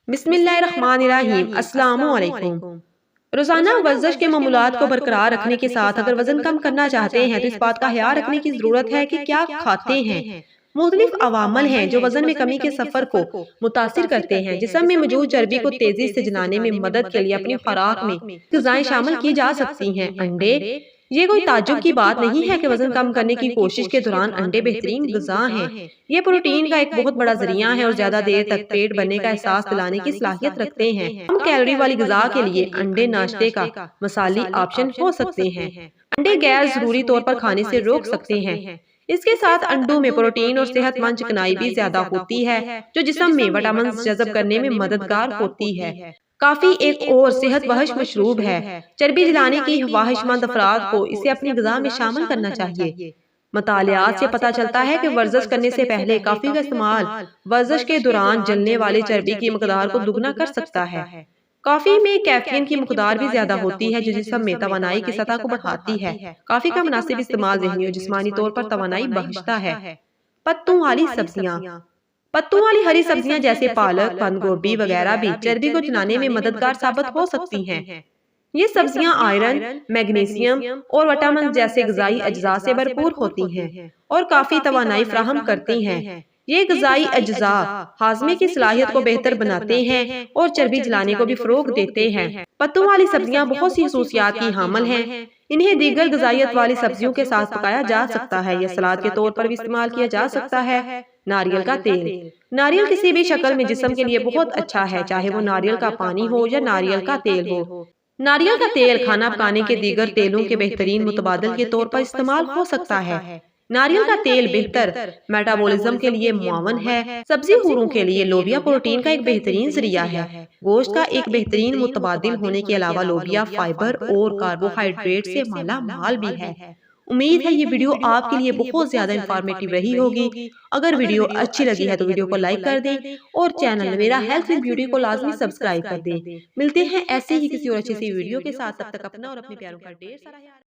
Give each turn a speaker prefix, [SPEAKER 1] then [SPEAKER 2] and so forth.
[SPEAKER 1] بسم اللہ الرحمن الرحیم۔ السلام علیکم۔ روزانہ ورزش کے معمولات کو برقرار رکھنے کے ساتھ اگر وزن کم کرنا چاہتے ہیں تو اس بات کا خیال رکھنے کی ضرورت ہے کہ کیا کھاتے ہیں۔ مختلف عوامل ہیں جو وزن میں کمی کے سفر کو متاثر کرتے ہیں۔ جسم میں موجود چربی کو تیزی سے جلانے میں مدد کے لیے اپنی خوراک میں غذائیں شامل کی جا سکتی ہیں۔ انڈے، یہ کوئی تعجب کی بات نہیں ہے کہ وزن کم کرنے کی کوشش کے دوران انڈے بہترین غذا ہیں۔ یہ پروٹین کا ایک بہت بڑا ذریعہ ہے اور زیادہ دیر تک پیٹ بھرنے کا احساس دلانے کی صلاحیت رکھتے ہیں۔ کم کیلوری والی غذا کے لیے انڈے ناشتے کا مثالی آپشن ہو سکتے ہیں۔ انڈے غیر ضروری طور پر کھانے سے روک سکتے ہیں۔ اس کے ساتھ انڈوں میں پروٹین اور صحت مند چکنائی بھی زیادہ ہوتی ہے جو جسم میں وٹامنز جذب کرنے میں مددگار ہوتی ہے۔ کافی ایک اور صحت بخش مشروب ہے۔ چربی جلانے کی خواہش مند افراد کو اسے اپنی غذا میں شامل کرنا چاہیے۔ مطالعات سے پتہ چلتا ہے کہ ورزش کرنے سے پہلے کافی کا استعمال ورزش کے دوران جلنے والے چربی کی مقدار کو دگنا کر سکتا ہے۔ کافی میں کیفین کی مقدار بھی زیادہ ہوتی ہے جو جسم میں توانائی کی سطح کو بڑھاتی ہے۔ کافی کا مناسب استعمال ذہنی اور جسمانی طور پر توانائی بخشتا ہے۔ پتوں والی سبزیاں، پتوں والی ہری سبزیاں جیسے پالک، بند گوبھی وغیرہ بھی چربی کو جلانے میں مددگار ثابت ہو سکتی ہیں۔ یہ سبزیاں آئرن، میگنیسیم اور وٹامن جیسے غذائی اجزاء سے بھرپور ہوتی ہیں اور کافی توانائی فراہم کرتی ہیں۔ یہ غذائی اجزاء ہاضمے کی صلاحیت کو بہتر بناتے ہیں اور چربی جلانے کو بھی فروغ دیتے ہیں۔ پتوں والی سبزیاں بہت سی خصوصیات کی حامل ہیں۔ انہیں دیگر غذائیت والی سبزیوں کے ساتھ پکایا جا سکتا ہے یا سلاد کے طور پر بھی استعمال کیا جا سکتا ہے۔ ناریل کا تیل، ناریل کسی بھی شکل میں جسم کے لیے بہت اچھا ہے، چاہے وہ ناریل کا پانی ہو یا ناریل کا تیل ہو۔ ناریل کا تیل کھانا پکانے کے دیگر تیلوں کے بہترین متبادل کے طور پر استعمال ہو سکتا ہے۔ ناریل کا تیل بہتر میٹابولزم کے لیے معاون ہے۔ سبزی خوروں کے لیے لوبیا پروٹین کا ایک بہترین ذریعہ ہے۔ گوشت کا ایک بہترین متبادل ہونے کے علاوہ لوبیا فائبر اور کاربوہائیڈریٹ سے مالا مال بھی ہے۔ امید ہے یہ ویڈیو آپ کے لیے بہت زیادہ انفارمیٹیو رہی ہوگی۔ اگر ویڈیو اچھی لگی ہے تو ویڈیو کو لائک کر دیں اور چینل میرا ہیلتھ وتھ بیوٹی کو لازمی سبسکرائب کر دیں۔ ملتے ہیں ایسے ہی کسی اور اچھی سی ویڈیو کے ساتھ، تب تک اپنا اور اپنے پیاروں کا ڈھیر سارا خیال رکھیں۔